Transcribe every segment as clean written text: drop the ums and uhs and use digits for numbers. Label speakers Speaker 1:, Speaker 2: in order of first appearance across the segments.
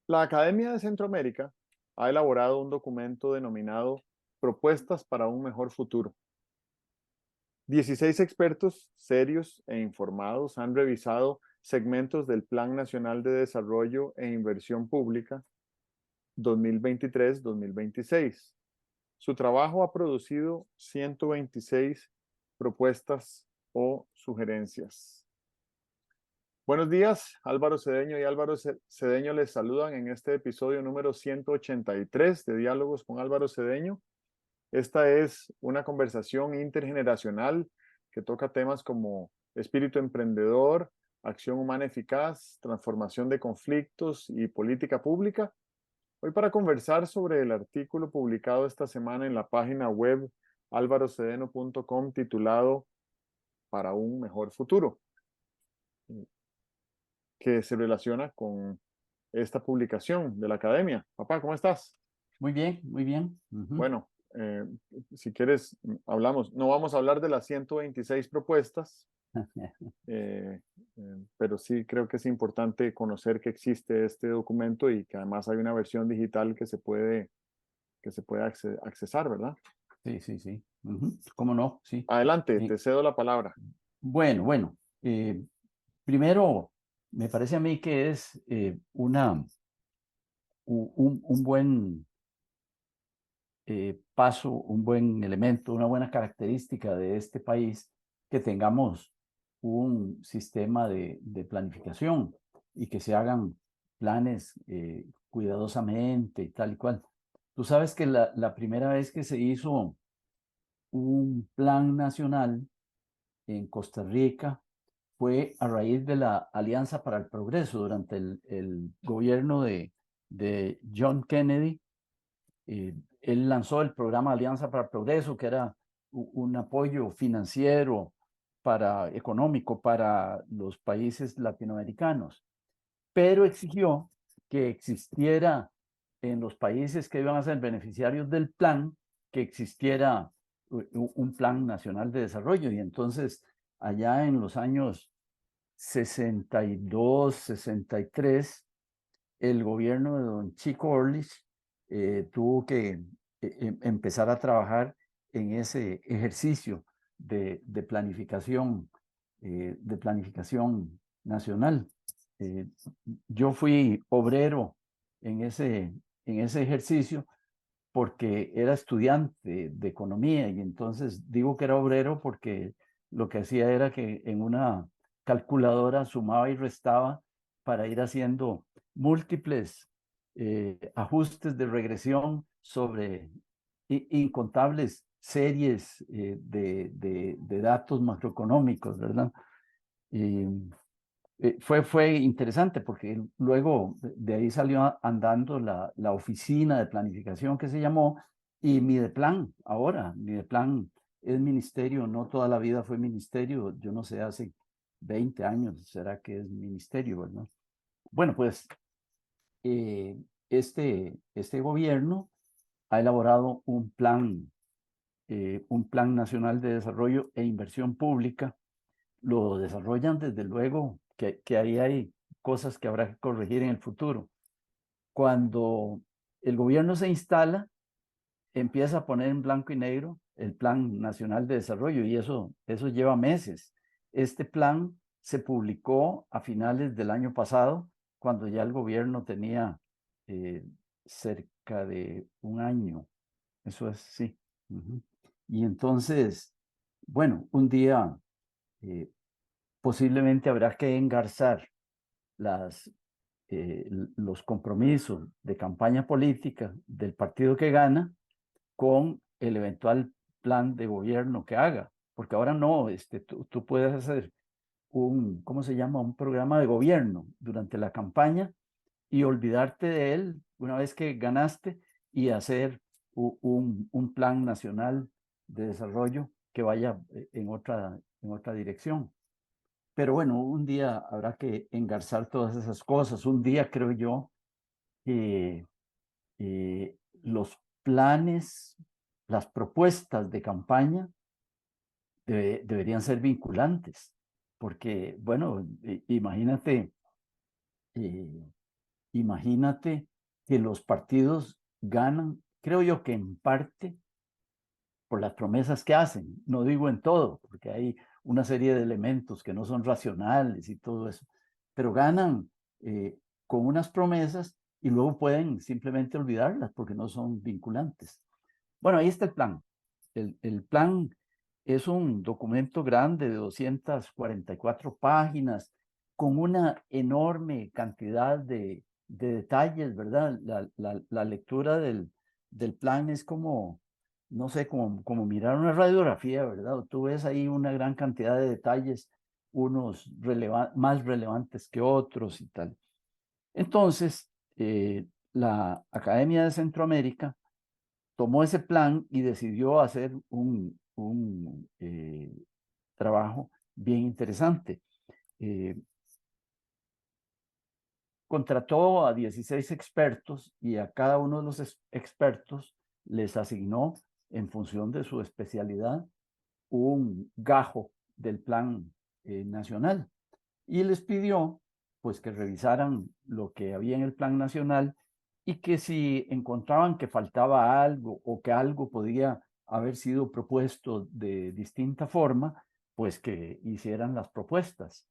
Speaker 1: La Academia de Centroamérica ha elaborado un documento denominado Propuestas para un mejor futuro. 16 expertos serios e informados han revisado segmentos del Plan Nacional de Desarrollo e Inversión Pública 2023-2026. Su trabajo ha producido 126 propuestas o sugerencias. Buenos días, Álvaro Cedeño y Álvaro Cedeño les saludan en este episodio número 183 de Diálogos con Álvaro Cedeño. Esta es una conversación intergeneracional que toca temas como espíritu emprendedor, acción humana eficaz, transformación de conflictos y política pública. Hoy para conversar sobre el artículo publicado esta semana en la página web alvarocedeno.com titulado Para un mejor futuro, que se relaciona con esta publicación de la academia. Papá, ¿cómo estás?
Speaker 2: Muy bien, muy bien.
Speaker 1: Bueno, si quieres, hablamos. No vamos a hablar de las 126 propuestas, eh, pero sí creo que es importante conocer que existe este documento y que además hay una versión digital que se puede accesar, ¿verdad?
Speaker 2: Sí, sí, sí. ¿Cómo no? Sí.
Speaker 1: Adelante,
Speaker 2: Eh,
Speaker 1: te cedo la palabra.
Speaker 2: bueno, primero, me parece a mí que es un buen paso, un buen elemento, una buena característica de este país que tengamos un sistema de planificación y que se hagan planes cuidadosamente y tal y cual. Tú sabes que la primera vez que se hizo un plan nacional en Costa Rica fue a raíz de la Alianza para el Progreso durante el gobierno de John Kennedy. Él lanzó el programa Alianza para el Progreso, que era un apoyo financiero económico para los países latinoamericanos, pero exigió que existiera en los países que iban a ser beneficiarios del plan, que existiera un plan nacional de desarrollo. Y entonces, allá en los años 62, 63, el gobierno de don Chico Orlich tuvo que empezar a trabajar en ese ejercicio de planificación nacional. Eh, yo fui obrero en ese ejercicio porque era estudiante de economía, y entonces digo que era obrero porque lo que hacía era que en una calculadora sumaba y restaba para ir haciendo múltiples ajustes de regresión sobre incontables series de datos macroeconómicos, ¿verdad? Y fue interesante porque luego de ahí salió andando la oficina de planificación que se llamó, y Mideplan, ahora Mideplan es ministerio, no toda la vida fue ministerio, yo no sé, hace 20 años será que es ministerio, ¿verdad? Bueno, pues este gobierno ha elaborado un plan nacional de desarrollo e inversión pública. Lo desarrollan desde luego que ahí hay cosas que habrá que corregir en el futuro. Cuando el gobierno se instala, empieza a poner en blanco y negro el Plan Nacional de Desarrollo, y eso lleva meses. Este plan se publicó a finales del año pasado, cuando ya el gobierno tenía eh, cerca de un año. Eso es, sí. Y entonces, bueno, un día eh, posiblemente habrá que engarzar las, los compromisos de campaña política del partido que gana con el eventual plan de gobierno que haga, porque ahora no, tú puedes hacer ¿cómo se llama? Un programa de gobierno durante la campaña y olvidarte de él una vez que ganaste, y hacer un plan nacional de desarrollo que vaya en otra dirección. Pero bueno, un día habrá que engarzar todas esas cosas. Un día creo yo que los planes, las propuestas de campaña deberían ser vinculantes, porque, bueno, imagínate imagínate que los partidos ganan, creo yo que en parte por las promesas que hacen, no digo en todo, porque hay una serie de elementos que no son racionales y todo eso, pero ganan eh, con unas promesas y luego pueden simplemente olvidarlas porque no son vinculantes. Bueno, ahí está el plan. El plan es un documento grande de 244 páginas con una enorme cantidad de detalles, ¿verdad? La lectura del plan es como, no sé, como mirar una radiografía, ¿verdad? Tú ves ahí una gran cantidad de detalles, unos más relevantes que otros y tal. Entonces, la Academia de Centroamérica tomó ese plan y decidió hacer un trabajo bien interesante. Eh, Contrató a 16 expertos y a cada uno de los expertos les asignó, en función de su especialidad, un gajo del plan nacional y les pidió pues que revisaran lo que había en el plan nacional y que si encontraban que faltaba algo o que algo podía haber sido propuesto de distinta forma, pues que hicieran las propuestas.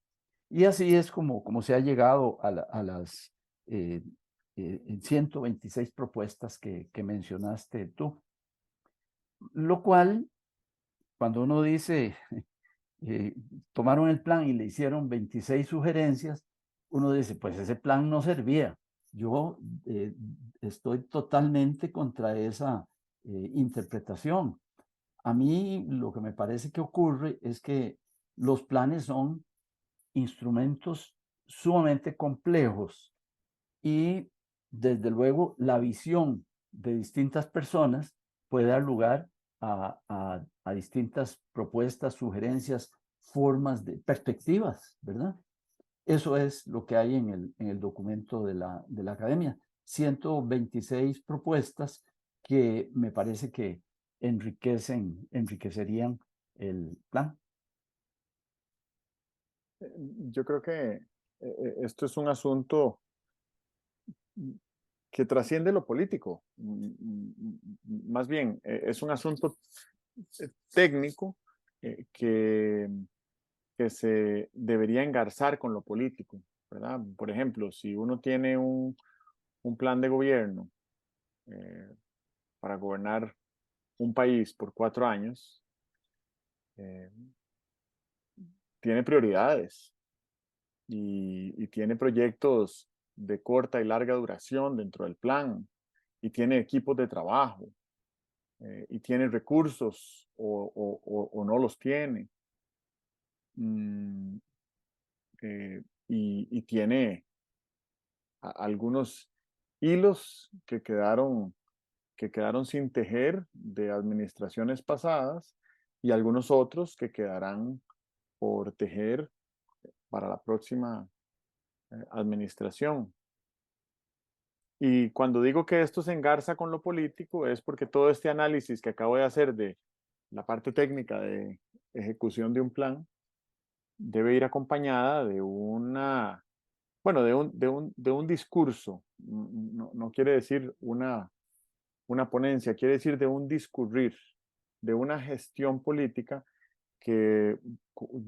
Speaker 2: Y así es como se ha llegado a las 126 propuestas que mencionaste tú. Lo cual, cuando uno dice, eh, tomaron el plan y le hicieron 26 sugerencias, uno dice, pues ese plan no servía. Yo estoy totalmente contra esa interpretación. A mí lo que me parece que ocurre es que los planes son instrumentos sumamente complejos y desde luego la visión de distintas personas puede dar lugar a distintas propuestas, sugerencias, formas de perspectivas, ¿verdad? Eso es lo que hay en el documento de la academia. 126 propuestas que me parece que enriquecerían el plan.
Speaker 1: Yo creo que esto es un asunto que trasciende lo político. Más bien, es un asunto técnico que se debería engarzar con lo político, ¿verdad? Por ejemplo, si uno tiene un plan de gobierno eh, para gobernar un país por 4 años, eh, tiene prioridades y tiene proyectos de corta y larga duración dentro del plan y tiene equipos de trabajo y tiene recursos o no los tiene. Mm, y tiene algunos hilos que quedaron sin tejer de administraciones pasadas y algunos otros que quedarán por tejer para la próxima administración. Y cuando digo que esto se engarza con lo político es porque todo este análisis que acabo de hacer de la parte técnica de ejecución de un plan debe ir acompañada de una, bueno, de un discurso. No quiere decir una ponencia, quiere decir de un discurrir, de una gestión política que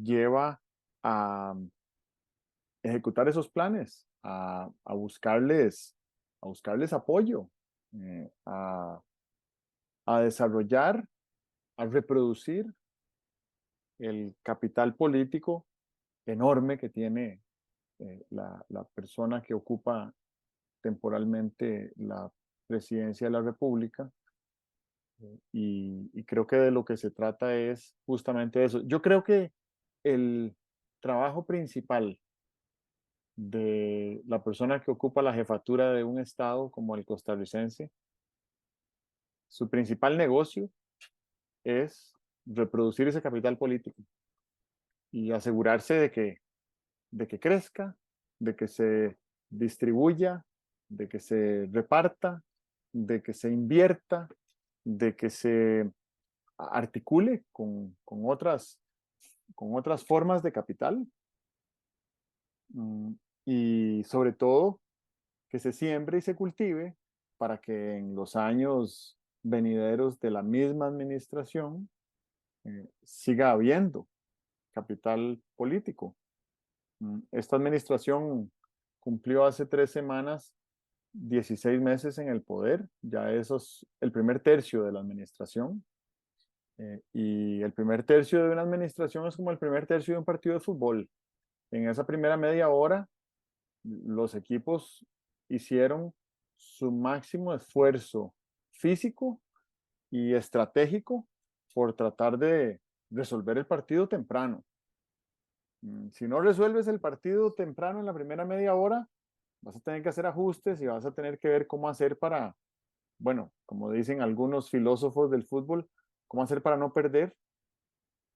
Speaker 1: lleva a ejecutar esos planes, a buscarles apoyo, a desarrollar, a reproducir el capital político enorme que tiene la persona que ocupa temporalmente la presidencia de la República. Y creo que de lo que se trata es justamente eso. Yo creo que el trabajo principal de la persona que ocupa la jefatura de un estado como el costarricense, su principal negocio es reproducir ese capital político y asegurarse de que crezca, de que se distribuya, de que se reparta, de que se invierta, de que se articule con otras formas de capital. Mm, y sobre todo que se siembre y se cultive para que en los años venideros de la misma administración siga habiendo capital político. Esta administración cumplió hace 3 semanas 16 meses en el poder, ya eso es el primer tercio de la administración. Y el primer tercio de una administración es como el primer tercio de un partido de fútbol. En esa primera media hora, los equipos hicieron su máximo esfuerzo físico y estratégico por tratar de resolver el partido temprano. Si no resuelves el partido temprano en la primera media hora, vas a tener que hacer ajustes y vas a tener que ver cómo hacer para, bueno, como dicen algunos filósofos del fútbol, cómo hacer para no perder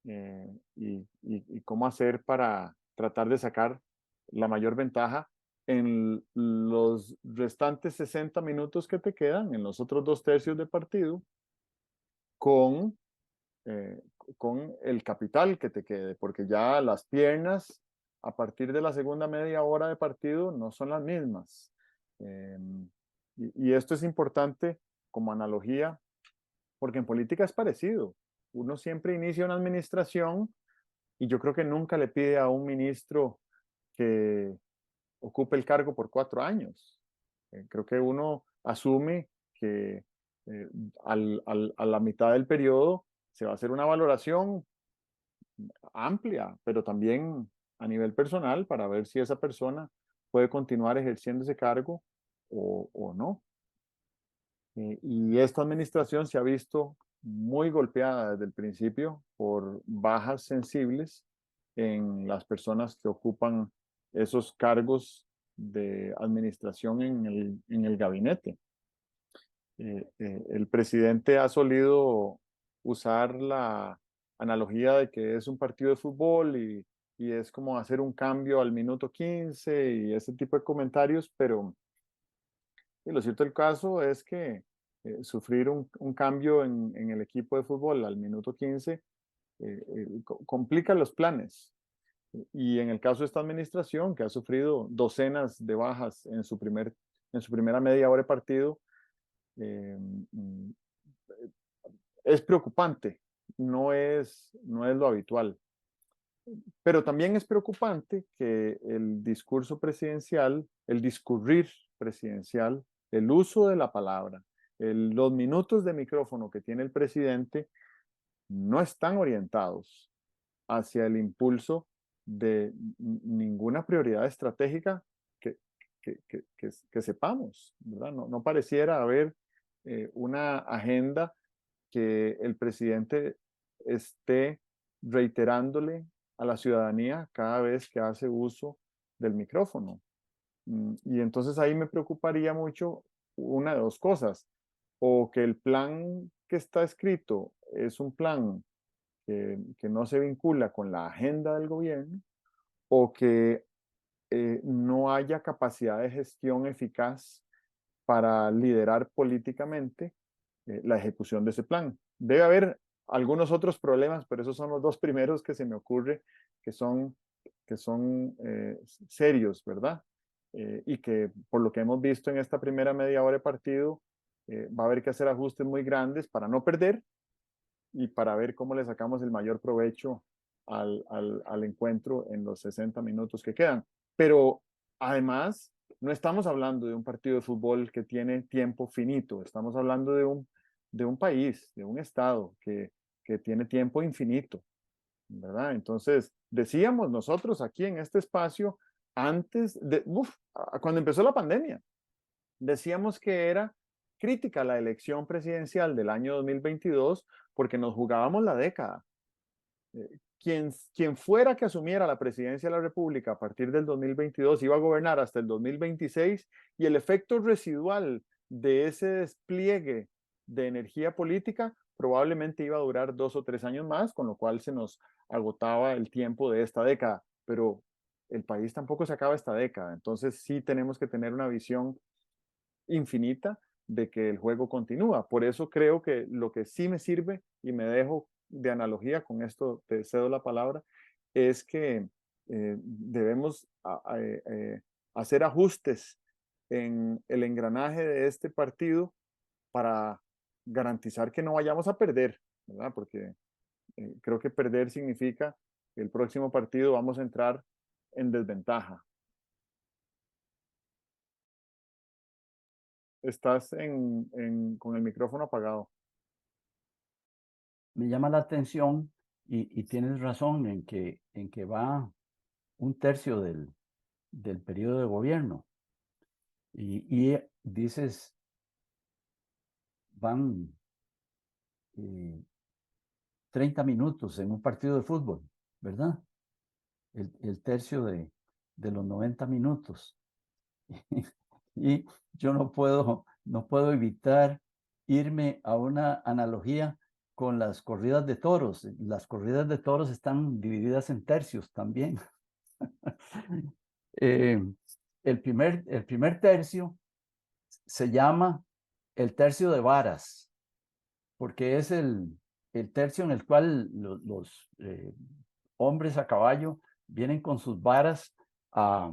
Speaker 1: y cómo hacer para tratar de sacar la mayor ventaja en los restantes 60 minutos que te quedan, en los otros 2 tercios de partido, con, eh, con el capital que te quede, porque ya las piernas a partir de la segunda media hora de partido no son las mismas. Eh, y esto es importante como analogía, porque en política es parecido. Uno siempre inicia una administración y yo creo que nunca le pide a un ministro que ocupe el cargo por 4 años. Creo que uno asume que eh, a la mitad del periodo se va a hacer una valoración amplia, pero también a nivel personal para ver si esa persona puede continuar ejerciendo ese cargo o no. Y esta administración se ha visto muy golpeada desde el principio por bajas sensibles en las personas que ocupan esos cargos de administración en el gabinete. El presidente ha solido usar la analogía de que es un partido de fútbol y es como hacer un cambio al minuto 15 y ese tipo de comentarios, pero y lo cierto del caso es que sufrir un cambio en el equipo de fútbol al minuto 15 complica los planes. Y en el caso de esta administración, que ha sufrido docenas de bajas en su primera media hora de partido, eh, mm, es preocupante, no es lo habitual. Pero también es preocupante que el discurso presidencial, el discurrir presidencial, el uso de la palabra, los minutos de micrófono que tiene el presidente no están orientados hacia el impulso de ninguna prioridad estratégica que, que sepamos, ¿verdad? No pareciera haber una agenda que el presidente esté reiterándole a la ciudadanía cada vez que hace uso del micrófono. Y entonces ahí me preocuparía mucho una de dos cosas, o que el plan que está escrito es un plan que no se vincula con la agenda del gobierno, o que no haya capacidad de gestión eficaz para liderar políticamente la ejecución de ese plan. Debe haber algunos otros problemas, pero esos son los dos primeros que se me ocurre que son, que son serios, ¿verdad? Y que por lo que hemos visto en esta primera media hora de partido, va a haber que hacer ajustes muy grandes para no perder y para ver cómo le sacamos el mayor provecho al encuentro en los 60 minutos que quedan. Pero además, no estamos hablando de un partido de fútbol que tiene tiempo finito, estamos hablando de un país, de un estado que tiene tiempo infinito, ¿verdad? Entonces, decíamos nosotros aquí en este espacio, cuando empezó la pandemia, decíamos que era crítica la elección presidencial del año 2022 porque nos jugábamos la década. Quien fuera que asumiera la presidencia de la República a partir del 2022 iba a gobernar hasta el 2026 y el efecto residual de ese despliegue de energía política probablemente iba a durar 2 o 3 años más, con lo cual se nos agotaba el tiempo de esta década. Pero el país tampoco se acaba esta década, entonces sí tenemos que tener una visión infinita de que el juego continúa. Por eso creo que lo que sí me sirve, y me dejo de analogía, con esto te cedo la palabra, es que debemos hacer ajustes en el engranaje de este partido para garantizar que no vayamos a perder, ¿verdad? Porque creo que perder significa que el próximo partido vamos a entrar en desventaja. Estás con el micrófono apagado.
Speaker 2: Me llama la atención y tienes razón en que va un tercio del periodo de gobierno. Y dices, van 30 minutos en un partido de fútbol, ¿verdad? El tercio de los 90 minutos. Y yo no puedo evitar irme a una analogía con las corridas de toros. Las corridas de toros están divididas en tercios también. Eh, el primer tercio se llama el tercio de varas, porque es el tercio en el cual los hombres a caballo vienen con sus varas a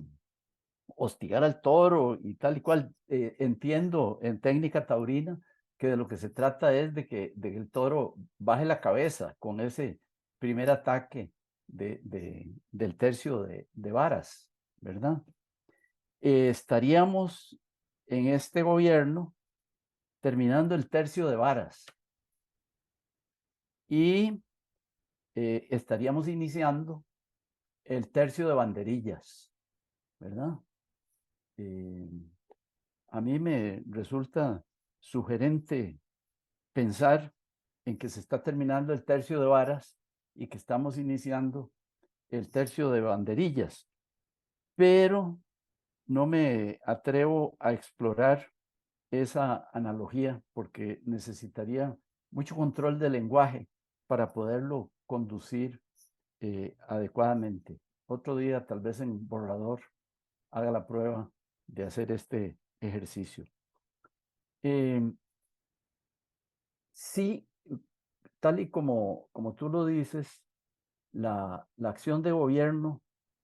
Speaker 2: hostigar al toro y tal y cual. Entiendo en técnica taurina que de lo que se trata es de que el toro baje la cabeza con ese primer ataque del tercio de varas, ¿verdad? Estaríamos en este gobierno terminando el tercio de varas y estaríamos iniciando el tercio de banderillas, ¿verdad? A mí me resulta sugerente pensar en que se está terminando el tercio de varas y que estamos iniciando el tercio de banderillas, pero no me atrevo a explorar esa analogía porque necesitaría mucho control del lenguaje para poderlo conducir adecuadamente. Otro día, tal vez en borrador, haga la prueba de hacer este ejercicio. Sí, tal y como tú lo dices, la acción de gobierno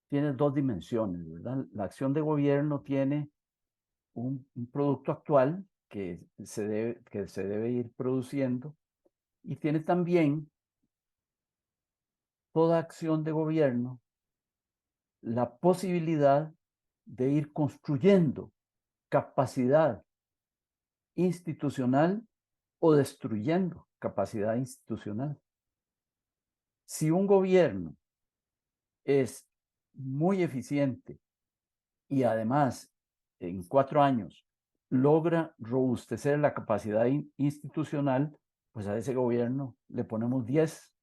Speaker 2: tiene dos dimensiones, ¿verdad? La acción de gobierno tiene un producto actual que se debe ir produciendo y tiene también toda acción de gobierno la posibilidad de ir construyendo capacidad institucional o destruyendo capacidad institucional. Si un gobierno es muy eficiente y además en 4 años logra robustecer la capacidad institucional, pues a ese gobierno le ponemos 10.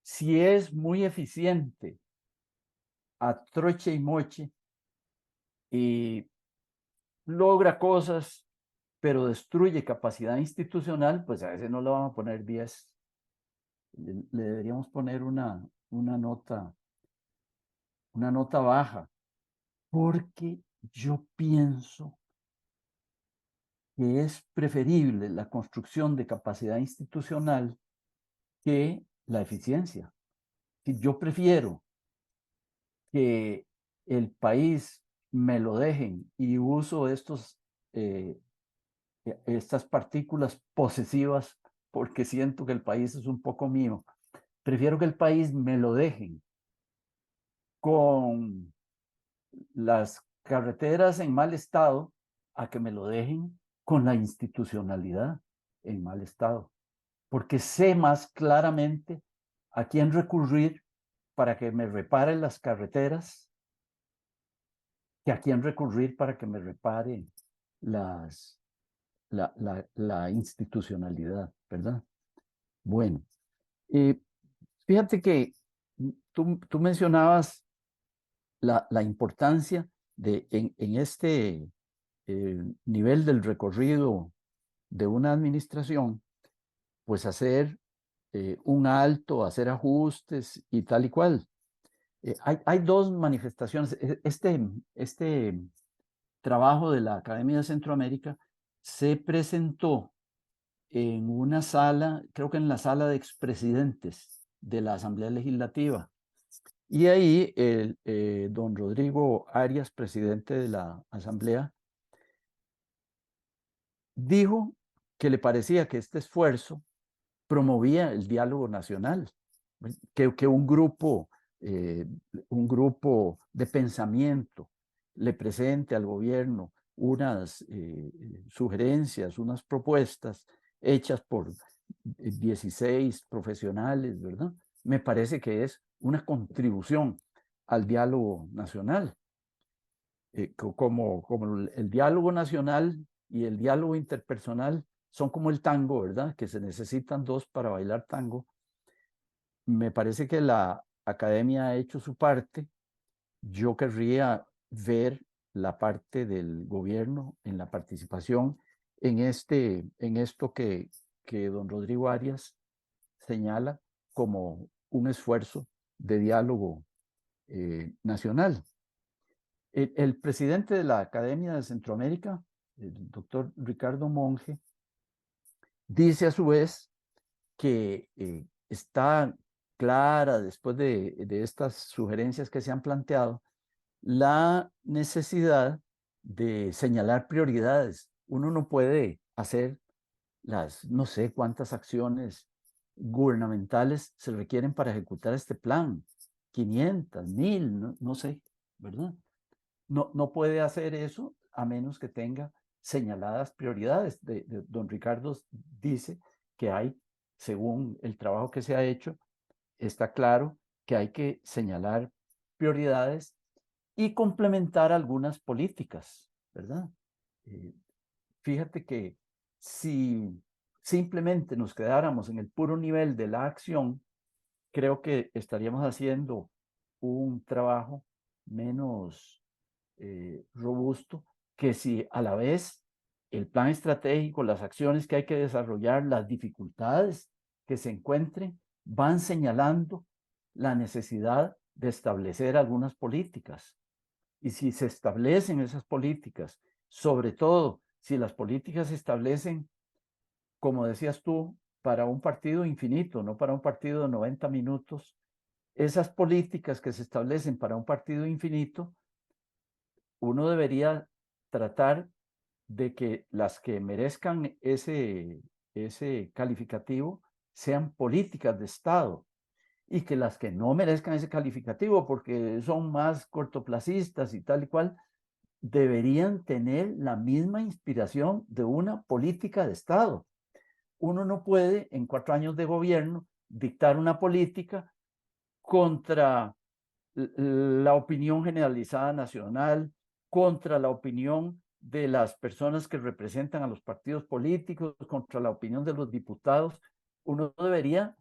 Speaker 2: Si es muy eficiente a troche y moche y logra cosas, pero destruye capacidad institucional, pues a ese no le vamos a poner 10. Le deberíamos poner una nota baja, porque yo pienso que es preferible la construcción de capacidad institucional que la eficiencia. Yo prefiero que el país me lo dejen y uso estas partículas posesivas porque siento que el país es un poco mío. Prefiero que el país me lo dejen con las carreteras en mal estado a que me lo dejen con la institucionalidad en mal estado, porque sé más claramente a quién recurrir para que me reparen las carreteras que a quién recurrir para que me repare la institucionalidad, ¿verdad? Bueno, fíjate que tú mencionabas la importancia de en este nivel del recorrido de una administración, pues hacer un alto, hacer ajustes y tal y cual. Hay dos manifestaciones. Este trabajo de la Academia de Centroamérica se presentó en una sala, creo que en la sala de expresidentes de la Asamblea Legislativa. Y ahí don Rodrigo Arias, presidente de la Asamblea, dijo que le parecía que este esfuerzo promovía el diálogo nacional, que eh, un grupo de pensamiento le presente al gobierno unas sugerencias, unas propuestas hechas por 16 profesionales, ¿verdad? Me parece que es una contribución al diálogo nacional. Como el diálogo nacional y el diálogo interpersonal son como el tango, ¿verdad? Que se necesitan dos para bailar tango. Me parece que la academia ha hecho su parte. Yo querría ver la parte del gobierno en la participación en esto que don Rodrigo Arias señala como un esfuerzo de diálogo nacional. El presidente de la Academia de Centroamérica, el doctor Ricardo Monge, dice a su vez que está clara, después de estas sugerencias que se han planteado, la necesidad de señalar prioridades. Uno no puede hacer las no sé cuántas acciones gubernamentales se requieren para ejecutar este plan, 500, 1000, no sé, ¿verdad? No puede hacer eso a menos que tenga señaladas prioridades. Don Ricardo dice que hay, según el trabajo que se ha hecho, está claro que hay que señalar prioridades y complementar algunas políticas, ¿verdad? Eh, Fíjate que si simplemente nos quedáramos en el puro nivel de la acción, creo que estaríamos haciendo un trabajo menos robusto que si a la vez el plan estratégico, las acciones que hay que desarrollar, las dificultades que se encuentren, van señalando la necesidad de establecer algunas políticas. Y si se establecen esas políticas, sobre todo si las políticas se establecen, como decías tú, para un partido infinito, no para un partido de 90 minutos, esas políticas que se establecen para un partido infinito, uno debería tratar de que las que merezcan ese calificativo sean políticas de Estado y que las que no merezcan ese calificativo porque son más cortoplacistas y tal y cual, deberían tener la misma inspiración de una política de Estado. Uno no puede en 4 años de gobierno dictar una política contra la opinión generalizada nacional, contra la opinión de las personas que representan a los partidos políticos, contra la opinión de los diputados. Uno debería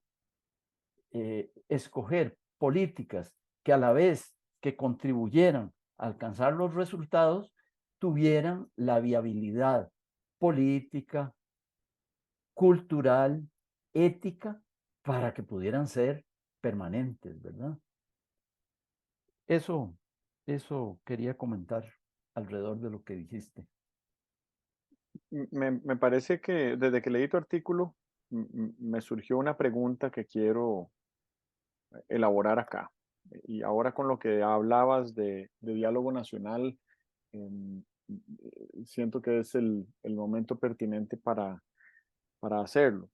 Speaker 2: escoger políticas que a la vez que contribuyeran a alcanzar los resultados, tuvieran la viabilidad política, cultural, ética, para que pudieran ser permanentes, ¿verdad? Eso, eso quería comentar alrededor de lo que dijiste.
Speaker 1: Me parece que desde que leí tu artículo, me surgió una pregunta que quiero elaborar acá. Y ahora con lo que hablabas de diálogo nacional, em, siento que es el momento pertinente para hacerlo.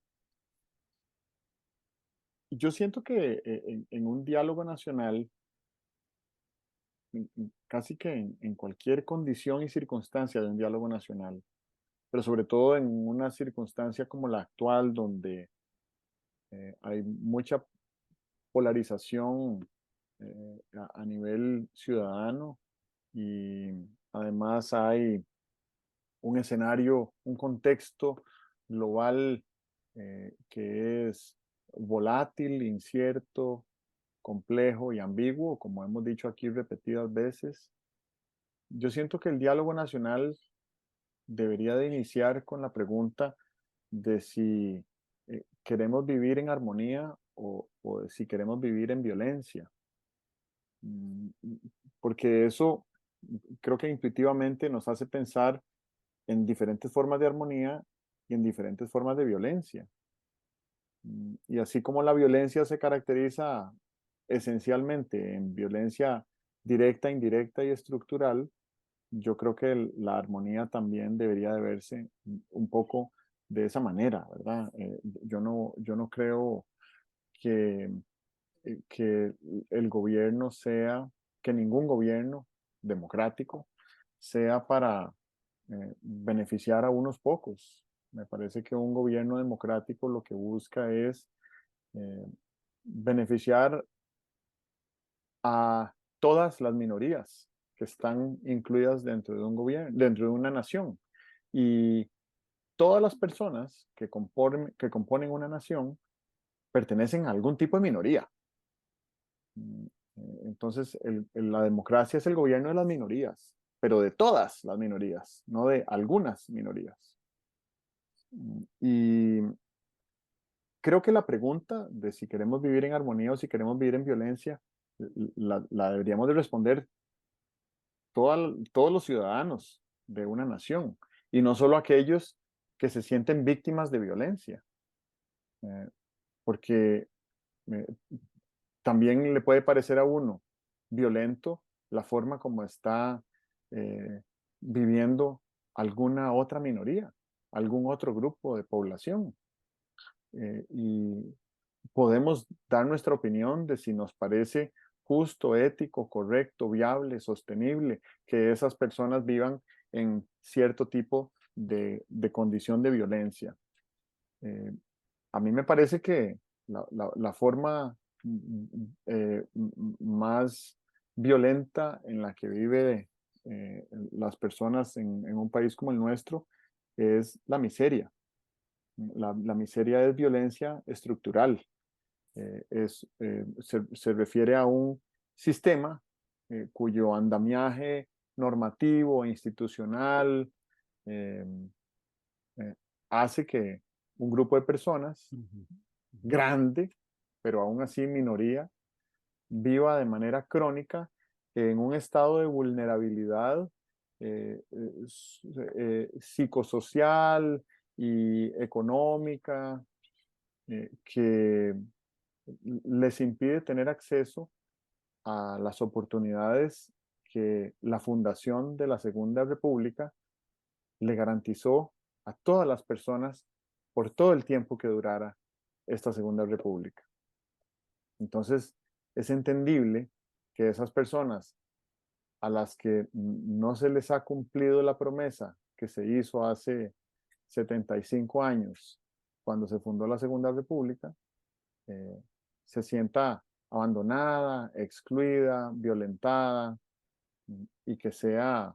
Speaker 1: Yo siento que en un diálogo nacional, casi que en cualquier condición y circunstancia de un diálogo nacional, pero sobre todo en una circunstancia como la actual, donde hay mucha polarización a nivel ciudadano y además hay un escenario, un contexto global que es volátil, incierto, complejo y ambiguo, como hemos dicho aquí repetidas veces. Yo siento que el diálogo nacional debería de iniciar con la pregunta de si queremos vivir en armonía o de si queremos vivir en violencia. Mm, Porque eso creo que intuitivamente nos hace pensar en diferentes formas de armonía y en diferentes formas de violencia. Y así como la violencia se caracteriza esencialmente en violencia directa, indirecta y estructural, yo creo que la armonía también debería de verse un poco de esa manera, ¿verdad? Yo no creo que, que el gobierno sea, que ningún gobierno democrático sea para beneficiar a unos pocos. Me parece que un gobierno democrático lo que busca es eh, beneficiar a todas las minorías que están incluidas dentro de un gobierno, dentro de una nación. Y todas las personas que componen una nación pertenecen a algún tipo de minoría. Entonces, la democracia es el gobierno de las minorías, pero de todas las minorías, no de algunas minorías. Y creo que la pregunta de si queremos vivir en armonía o si queremos vivir en violencia, la deberíamos de responder todos los ciudadanos de una nación y no solo aquellos que se sienten víctimas de violencia, eh, porque eh, también le puede parecer a uno violento la forma como está eh, viviendo alguna otra minoría, algún otro grupo de población. Y podemos dar nuestra opinión de si nos parece justo, ético, correcto, viable, sostenible que esas personas vivan en cierto tipo de condición de violencia. Eh, a mí me parece que la forma más violenta en la que vive las personas en un país como el nuestro es la miseria. La miseria es violencia estructural. Se refiere a un sistema cuyo andamiaje normativo, institucional, eh, eh, hace que un grupo de personas grande, pero aún así minoría, viva de manera crónica en un estado de vulnerabilidad eh, psicosocial y económica que les impide tener acceso a las oportunidades que la fundación de la Segunda República le garantizó a todas las personas por todo el tiempo que durara esta Segunda República. Entonces, es entendible que esas personas a las que no se les ha cumplido la promesa que se hizo hace 75 años, cuando se fundó la Segunda República, eh, se sienta abandonada, excluida, violentada y que sea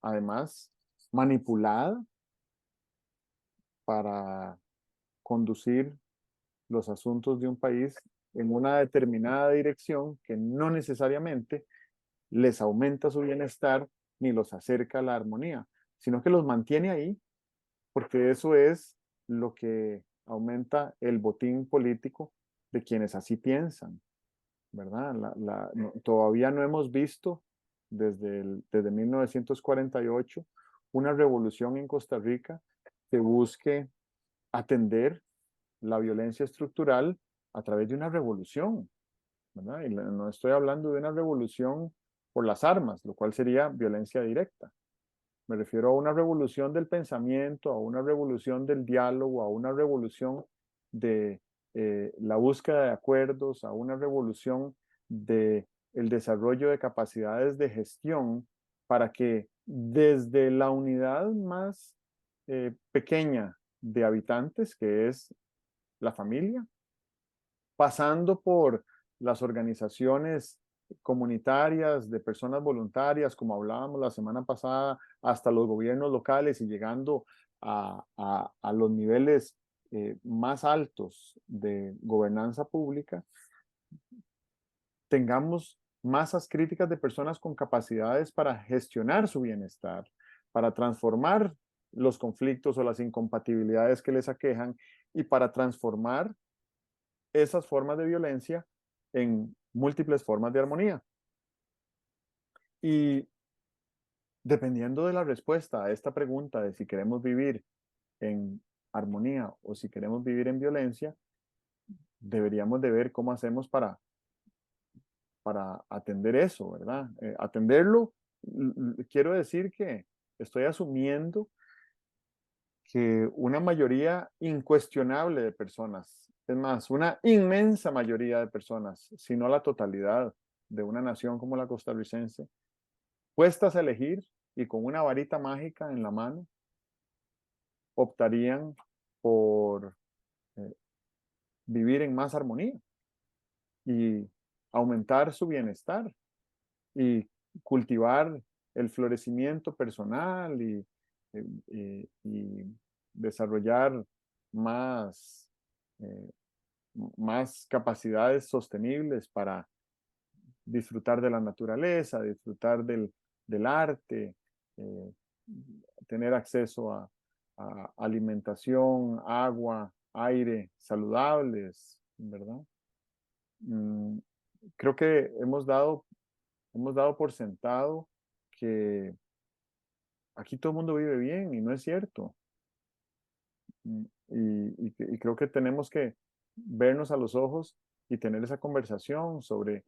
Speaker 1: además manipulada para conducir los asuntos de un país en una determinada dirección que no necesariamente les aumenta su bienestar ni los acerca a la armonía, sino que los mantiene ahí porque eso es lo que aumenta el botín político de quienes así piensan, ¿verdad? Todavía no hemos visto desde 1948 una revolución en Costa Rica que busque atender la violencia estructural a través de una revolución, ¿verdad? Y no estoy hablando de una revolución por las armas, lo cual sería violencia directa. Me refiero a una revolución del pensamiento, a una revolución del diálogo, a una revolución de la búsqueda de acuerdos, a una revolución de el desarrollo de capacidades de gestión para que desde la unidad más pequeña de habitantes, que es la familia, pasando por las organizaciones comunitarias de personas voluntarias, como hablábamos la semana pasada, hasta los gobiernos locales y llegando a los niveles más altos de gobernanza pública, tengamos masas críticas de personas con capacidades para gestionar su bienestar, para transformar los conflictos o las incompatibilidades que les aquejan y para transformar esas formas de violencia en múltiples formas de armonía. Y dependiendo de la respuesta a esta pregunta de si queremos vivir en armonía o si queremos vivir en violencia, deberíamos de ver cómo hacemos para atender eso, ¿verdad? Atenderlo quiero decir que estoy asumiendo que una mayoría incuestionable de personas, es más, una inmensa mayoría de personas, si no la totalidad de una nación como la costarricense, puestas a elegir y con una varita mágica en la mano, optarían por eh, vivir en más armonía y aumentar su bienestar y cultivar el florecimiento personal y desarrollar más, eh, más capacidades sostenibles para disfrutar de la naturaleza, disfrutar del arte, eh, tener acceso a alimentación, agua, aire saludables, ¿verdad? Mm, creo que hemos dado por sentado que aquí todo el mundo vive bien y no es cierto. Y creo que tenemos que vernos a los ojos y tener esa conversación sobre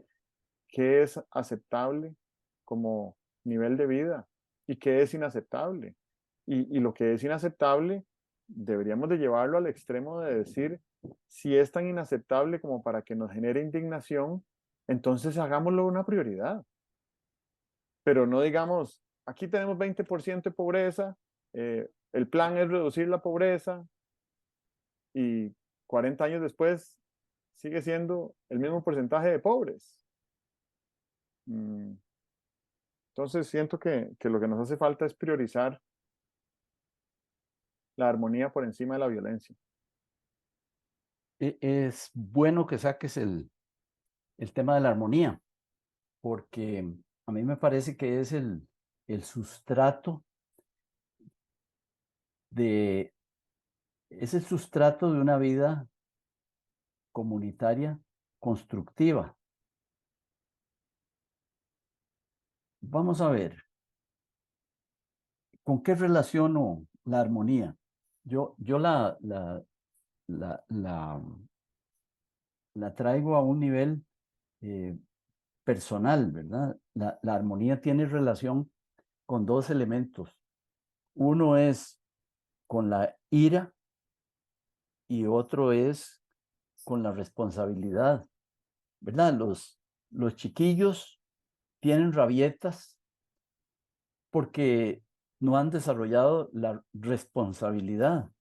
Speaker 1: qué es aceptable como nivel de vida y qué es inaceptable. Y lo que es inaceptable deberíamos de llevarlo al extremo de decir, si es tan inaceptable como para que nos genere indignación, entonces hagámoslo una prioridad. Pero no digamos, aquí tenemos 20% de pobreza, el plan es reducir la pobreza y 40 años después sigue siendo el mismo porcentaje de pobres. Mm, Entonces siento que lo que nos hace falta es priorizar la armonía por encima de la violencia.
Speaker 2: Es bueno que saques el tema de la armonía, porque a mí me parece que es el sustrato de, es el sustrato de una vida comunitaria constructiva. Vamos a ver, ¿con qué relaciono la armonía? Yo la, la, la traigo a un nivel eh, personal, ¿verdad? La armonía tiene relación con dos elementos. Uno es con la ira y otro es con la responsabilidad, ¿verdad? Los chiquillos tienen rabietas porque no han desarrollado la responsabilidad.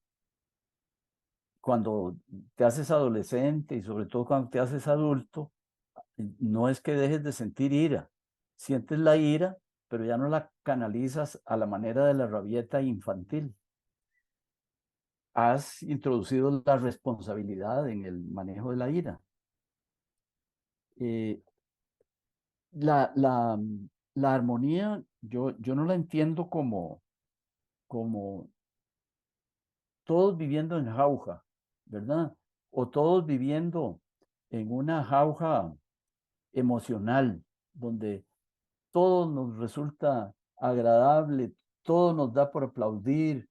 Speaker 2: Cuando te haces adolescente y sobre todo cuando te haces adulto, no es que dejes de sentir ira. Sientes la ira, pero ya no la canalizas a la manera de la rabieta infantil. Has introducido la responsabilidad en el manejo de la ira. Eh, la, la, la armonía, yo no la entiendo como todos viviendo en jauja, ¿verdad? O todos viviendo en una jauja emocional, donde todo nos resulta agradable, todo nos da por aplaudir,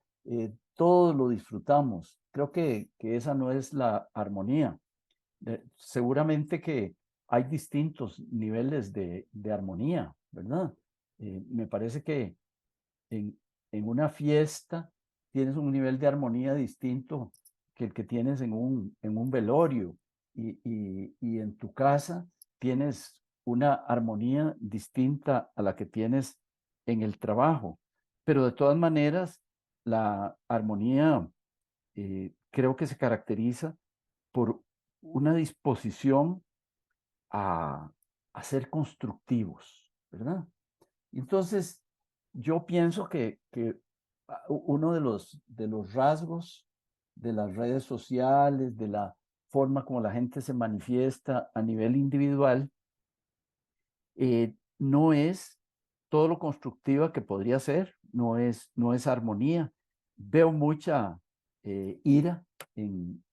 Speaker 2: todo lo disfrutamos. Creo que esa no es la armonía. Seguramente que hay distintos niveles de armonía, ¿verdad? Me parece que en, en una fiesta tienes un nivel de armonía distinto que el que tienes en un velorio y en tu casa tienes una armonía distinta a la que tienes en el trabajo. Pero de todas maneras, la armonía creo que se caracteriza por una disposición a, a ser constructivos, ¿verdad? Entonces, yo pienso que uno de los rasgos de las redes sociales, de la forma como la gente se manifiesta a nivel individual, no es todo lo constructiva que podría ser, no es armonía. Veo mucha ira en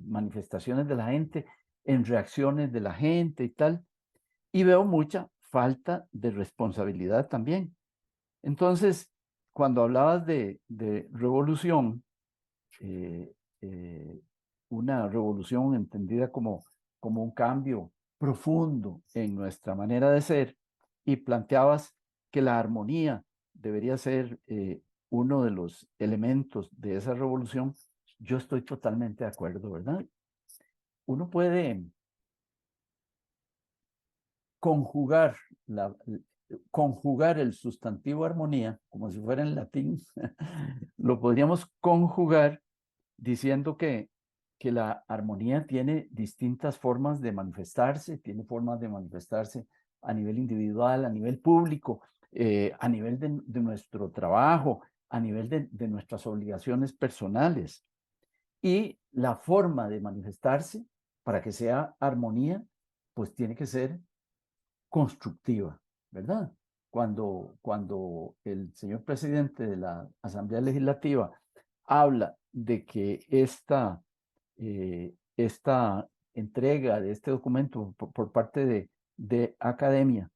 Speaker 2: manifestaciones de la gente, en reacciones de la gente y tal, y veo mucha falta de responsabilidad también. Entonces, cuando hablabas de revolución, eh, eh, una revolución entendida como un cambio profundo en nuestra manera de ser, y planteabas que la armonía debería ser uno de los elementos de esa revolución, yo estoy totalmente de acuerdo, ¿verdad? Uno puede conjugar, conjugar el sustantivo armonía, como si fuera en latín, lo podríamos conjugar diciendo que la armonía tiene distintas formas de manifestarse, tiene formas de manifestarse a nivel individual, a nivel público, a nivel de nuestro trabajo, a nivel de nuestras obligaciones personales. Y la forma de manifestarse para que sea armonía, pues tiene que ser constructiva, ¿verdad? Cuando el señor presidente de la Asamblea Legislativa habla de que esta entrega de este documento por parte de academia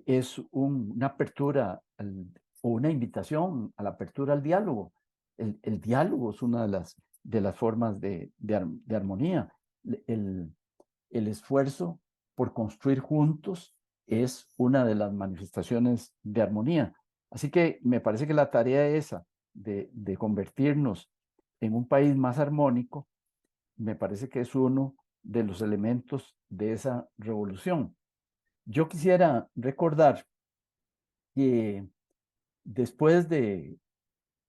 Speaker 2: es una apertura o una invitación a la apertura al diálogo. El diálogo es una de las formas de armonía. El, el esfuerzo por construir juntos es una de las manifestaciones de armonía. Así que me parece que la tarea esa de convertirnos en un país más armónico, me parece que es uno de los elementos de esa revolución. Yo quisiera recordar que después de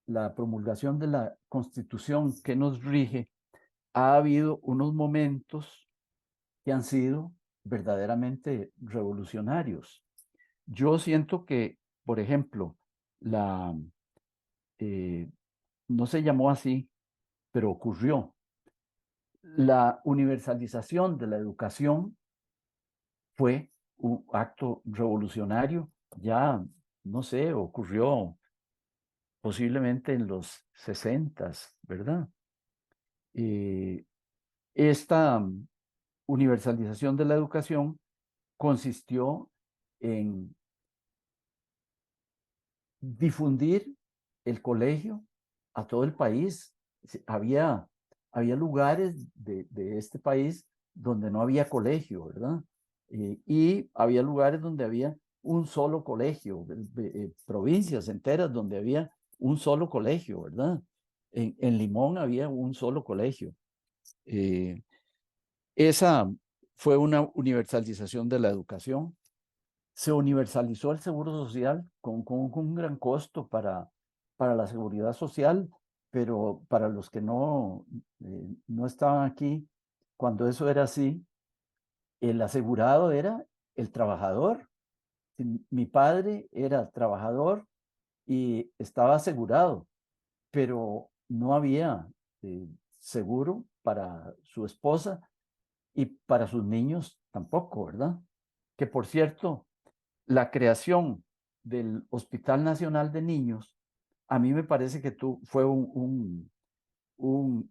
Speaker 2: la promulgación de la Constitución que nos rige, ha habido unos momentos que han sido verdaderamente revolucionarios. Yo siento que, por ejemplo, la, eh, no se llamó así, pero ocurrió. La universalización de la educación fue un acto revolucionario, ya, no sé, ocurrió posiblemente en los 60, ¿verdad? Esta universalización de la educación consistió en difundir el colegio a todo el país. Había lugares de este país donde no había colegio, ¿verdad? Y había lugares donde había un solo colegio, provincias enteras donde había un solo colegio, ¿verdad? En Limón había un solo colegio. Esa fue una universalización de la educación. Se universalizó el seguro social con un gran costo para la seguridad social, pero para los que no estaban aquí, cuando eso era así, el asegurado era el trabajador. Mi padre era trabajador y estaba asegurado, pero no había seguro para su esposa y para sus niños tampoco, ¿verdad? Que por cierto, la creación del Hospital Nacional de Niños, a mí me parece que fue un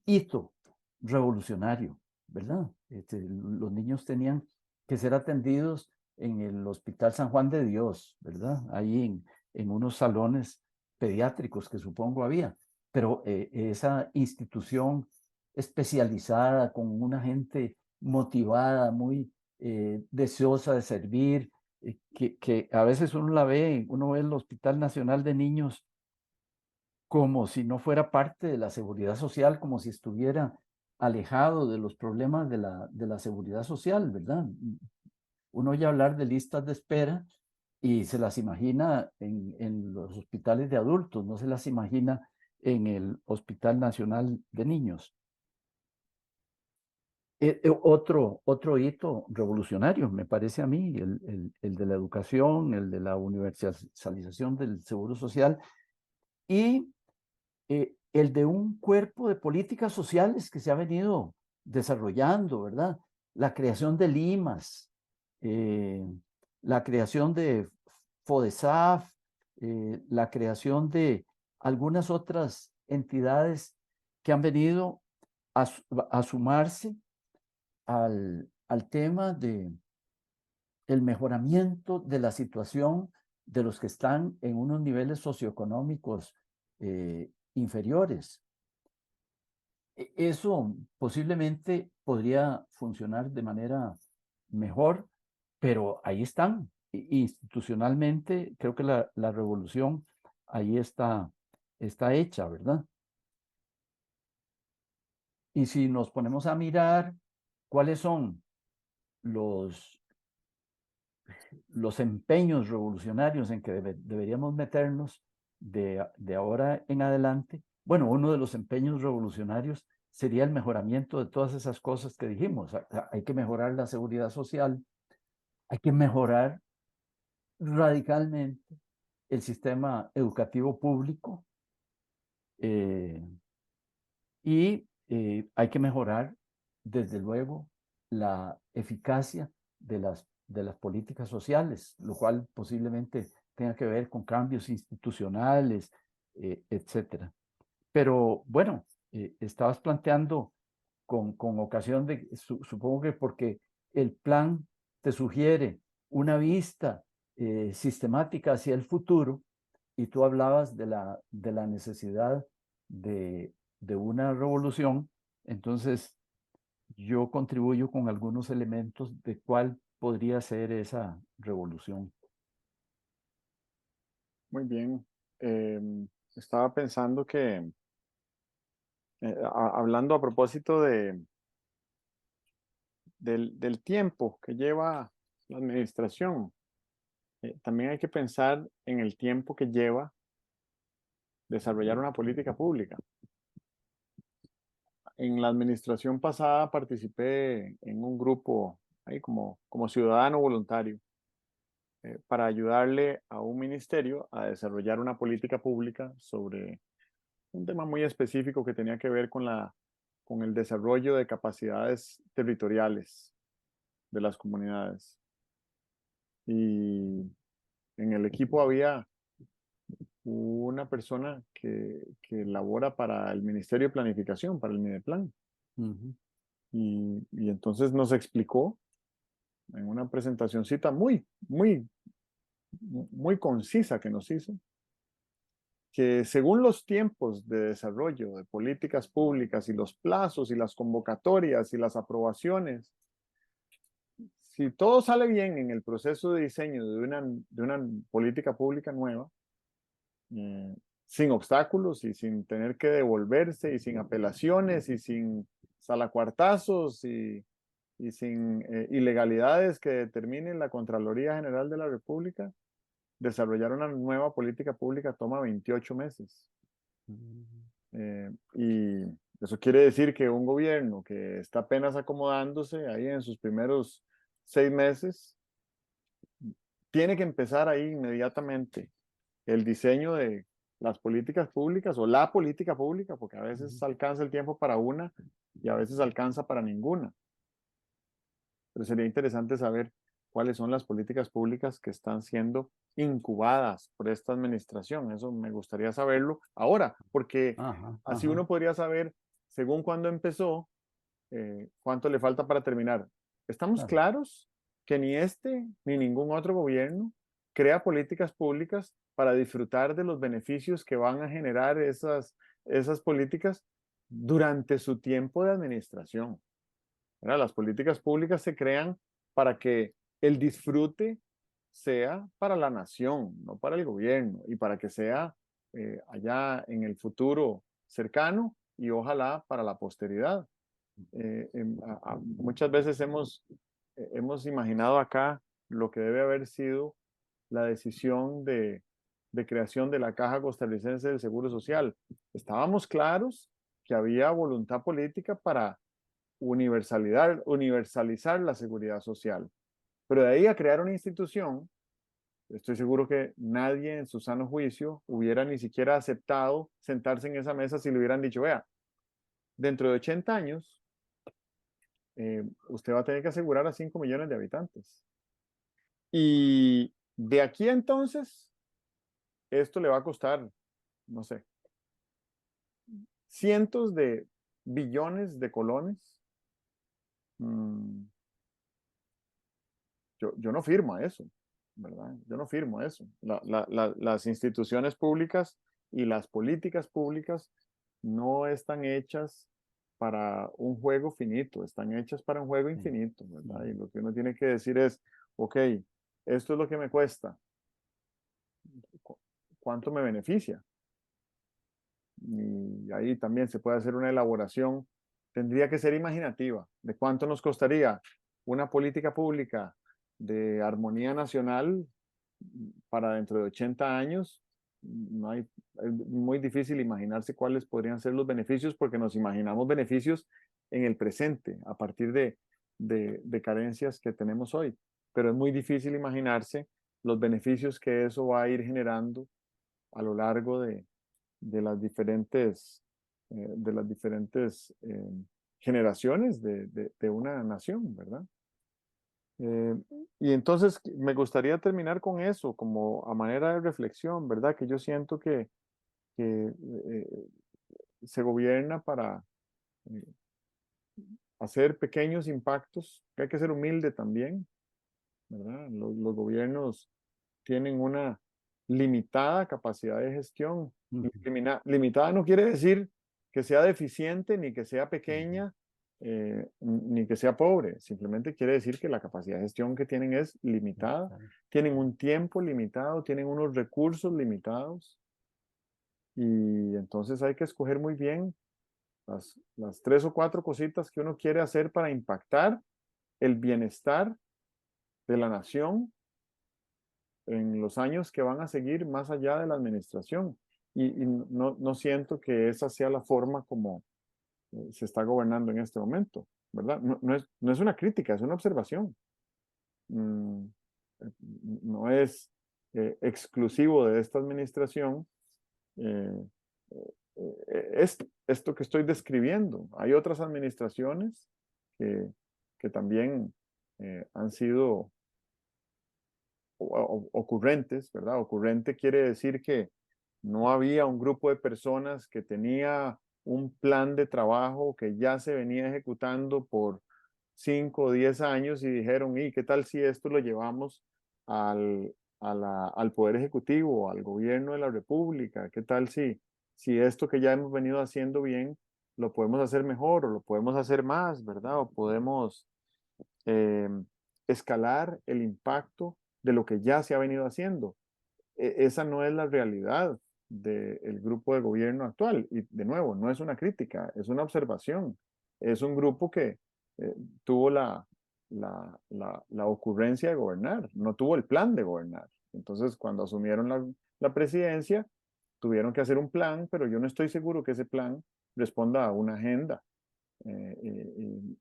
Speaker 2: hito revolucionario, ¿verdad? Los niños tenían que ser atendidos en el Hospital San Juan de Dios, ¿verdad? Ahí en unos salones pediátricos que supongo había, pero esa institución especializada con una gente motivada, muy deseosa de servir, que a veces uno ve el Hospital Nacional de Niños como si no fuera parte de la seguridad social, como si estuviera alejado de los problemas de la seguridad social, ¿verdad? Uno oye hablar de listas de espera y se las imagina en los hospitales de adultos, no se las imagina en el Hospital Nacional de Niños. Otro hito revolucionario, me parece a mí, el de la educación, el de la universalización del seguro social y el de un cuerpo de políticas sociales que se ha venido desarrollando, ¿verdad? La creación de Limas, eh, la creación de FODESAF, la creación de algunas otras entidades que han venido a sumarse al tema de el mejoramiento de la situación de los que están en unos niveles socioeconómicos inferiores. Eso posiblemente podría funcionar de manera mejor, pero ahí están, institucionalmente, creo que la revolución ahí está hecha, ¿verdad? Y si nos ponemos a mirar cuáles son los, los empeños revolucionarios en que deberíamos meternos de ahora en adelante, bueno, uno de los empeños revolucionarios sería el mejoramiento de todas esas cosas que dijimos. Hay que mejorar la seguridad social, hay que mejorar radicalmente el sistema educativo público, eh, y hay que mejorar, desde luego, la eficacia de las políticas sociales, lo cual posiblemente tenga que ver con cambios institucionales, etcétera. Pero bueno, estabas planteando con ocasión de, supongo que porque el plan te sugiere una vista sistemática hacia el futuro, y tú hablabas de la necesidad de una revolución. Entonces yo contribuyo con algunos elementos de cuál podría ser esa revolución.
Speaker 1: Muy bien. Estaba pensando que, hablando a propósito del tiempo que lleva la administración, también hay que pensar en el tiempo que lleva desarrollar una política pública. En la administración pasada participé en un grupo ahí como ciudadano voluntario, para ayudarle a un ministerio a desarrollar una política pública sobre un tema muy específico que tenía que ver con el desarrollo de capacidades territoriales de las comunidades. Y en el equipo había una persona que labora para el Ministerio de Planificación, para el Mideplan.
Speaker 2: Ujú.
Speaker 1: Y entonces nos explicó en una presentacioncita muy concisa que nos hizo, que según los tiempos de desarrollo de políticas públicas y los plazos y las convocatorias y las aprobaciones, si todo sale bien en el proceso de diseño de una política pública nueva, eh, sin obstáculos y sin tener que devolverse y sin apelaciones y sin salacuartazos y sin ilegalidades que determinen la Contraloría General de la República, desarrollar una nueva política pública toma 28 meses. Y eso quiere decir que un gobierno que está apenas acomodándose ahí en sus primeros 6 meses, tiene que empezar ahí inmediatamente el diseño de las políticas públicas o la política pública, porque a veces alcanza el tiempo para una y a veces alcanza para ninguna. Pero sería interesante saber cuáles son las políticas públicas que están siendo incubadas por esta administración. Eso me gustaría saberlo ahora, porque
Speaker 2: Ajá,
Speaker 1: así
Speaker 2: ajá,
Speaker 1: uno podría saber, según cuándo empezó, cuánto le falta para terminar. Estamos
Speaker 2: claro.
Speaker 1: claros que ni este ni ningún otro gobierno crea políticas públicas para disfrutar de los beneficios que van a generar esas políticas durante su tiempo de administración. ¿Verdad? Las políticas públicas se crean para que el disfrute sea para la nación, no para el gobierno, y para que sea allá en el futuro cercano y ojalá para la posteridad. Muchas veces hemos imaginado acá lo que debe haber sido la decisión de creación de la Caja Costarricense del Seguro Social. Estábamos claros que había voluntad política para universalizar la seguridad social, pero de ahí a crear una institución, estoy seguro que nadie en su sano juicio hubiera ni siquiera aceptado sentarse en esa mesa si le hubieran dicho, vea, dentro de 80 años, usted va a tener que asegurar a 5 millones de habitantes. Y de aquí a entonces, esto le va a costar, no sé, cientos de billones de colones. Mm, yo no firmo a eso, ¿verdad? Yo no firmo eso. Las instituciones públicas y las políticas públicas no están hechas para un juego finito, están hechas para un juego
Speaker 2: Sí.
Speaker 1: infinito, ¿verdad?
Speaker 2: Ujú.
Speaker 1: Y lo que uno tiene que decir es, ok, esto es lo que me cuesta, ¿cuánto me beneficia? Y ahí también se puede hacer una elaboración, tendría que ser imaginativa, de cuánto nos costaría una política pública de armonía nacional para dentro de 80 años. No hay, es muy difícil imaginarse cuáles podrían ser los beneficios porque nos imaginamos beneficios en el presente a partir de carencias que tenemos hoy, pero es muy difícil imaginarse los beneficios que eso va a ir generando a lo largo de las diferentes generaciones de una nación, ¿verdad? Eh, y entonces me gustaría terminar con eso, como a manera de reflexión, ¿verdad? Que yo siento que se gobierna para eh, hacer pequeños impactos, que hay que ser humilde también, ¿verdad? Los gobiernos tienen una limitada capacidad de gestión. Limitada no quiere decir que sea deficiente, ni que sea pequeña, ni que sea pobre. Simplemente quiere decir que la capacidad de gestión que tienen es limitada. Tienen un tiempo limitado, tienen unos recursos limitados. Y entonces hay que escoger muy bien las 3 o 4 cositas que uno quiere hacer para impactar el bienestar de la nación en los años que van a seguir más allá de la administración. Y no siento que esa sea la forma como se está gobernando en este momento, ¿verdad? No es una crítica, es una observación. Mm, no es exclusivo de esta administración eh, esto que estoy describiendo. Hay otras administraciones que, que también han sido ocurrentes, ¿verdad? Ocurrente quiere decir que no había un grupo de personas que tenía un plan de trabajo que ya se venía ejecutando por 5 o 10 años y dijeron, ¿y qué tal si esto lo llevamos al Poder Ejecutivo, al gobierno de la República? ¿Qué tal si esto que ya hemos venido haciendo bien lo podemos hacer mejor o lo podemos hacer más, ¿verdad? O podemos eh, escalar el impacto de lo que ya se ha venido haciendo. Esa no es la realidad del grupo de gobierno actual. Y de nuevo, no es una crítica, es una observación. Es un grupo que tuvo la ocurrencia de gobernar, no tuvo el plan de gobernar. Entonces, cuando asumieron la presidencia, tuvieron que hacer un plan, pero yo no estoy seguro que ese plan responda a una agenda.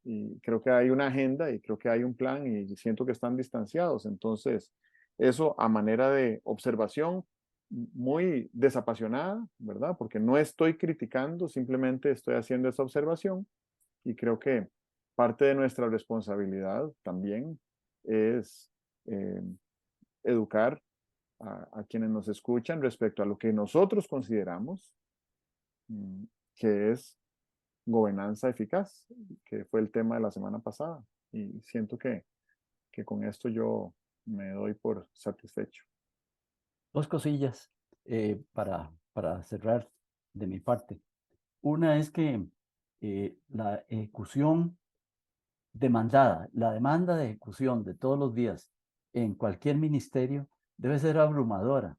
Speaker 1: Y creo que hay una agenda y creo que hay un plan y siento que están distanciados. Entonces, eso a manera de observación muy desapasionada, ¿verdad? Porque no estoy criticando, simplemente estoy haciendo esa observación y creo que parte de nuestra responsabilidad también es eh, educar a quienes nos escuchan respecto a lo que nosotros consideramos mm, que es gobernanza eficaz, que fue el tema de la semana pasada. Y siento que con esto yo me doy por satisfecho.
Speaker 2: Dos cosillas para cerrar de mi parte. Una es que la ejecución demandada, la demanda de ejecución de todos los días en cualquier ministerio debe ser abrumadora.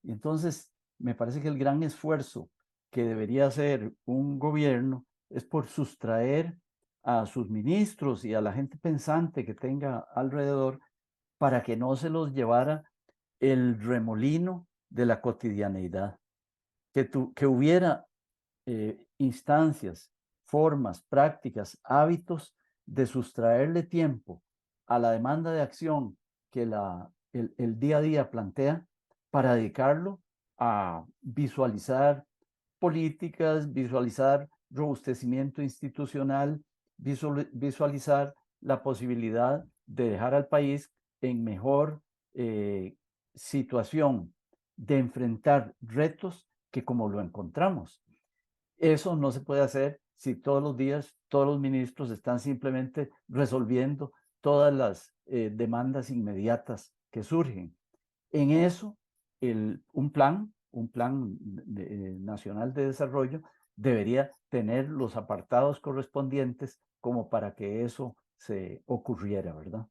Speaker 2: Y entonces, me parece que el gran esfuerzo que debería hacer un gobierno es por sustraer a sus ministros y a la gente pensante que tenga alrededor para que no se los llevara el remolino de la cotidianeidad, que hubiera instancias, formas, prácticas, hábitos de sustraerle tiempo a la demanda de acción que el día a día plantea para dedicarlo a visualizar políticas, visualizar robustecimiento institucional, visualizar la posibilidad de dejar al país en mejor situación de enfrentar retos que como lo encontramos. Eso no se puede hacer si todos los días todos los ministros están simplemente resolviendo todas las demandas inmediatas que surgen. En eso, un plan nacional de desarrollo debería tener los apartados correspondientes como para que eso se ocurriera, ¿verdad?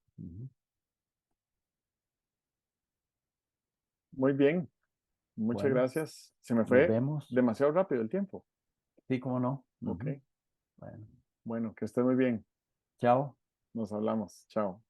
Speaker 1: Muy bien, muchas
Speaker 2: Bueno,
Speaker 1: gracias. Se me
Speaker 2: nos
Speaker 1: fue
Speaker 2: vemos.
Speaker 1: demasiado rápido el tiempo.
Speaker 2: Sí, cómo no.
Speaker 1: Ok,
Speaker 2: Ujú. Bueno,
Speaker 1: bueno, que esté muy bien.
Speaker 2: chao.
Speaker 1: Nos hablamos. Chao.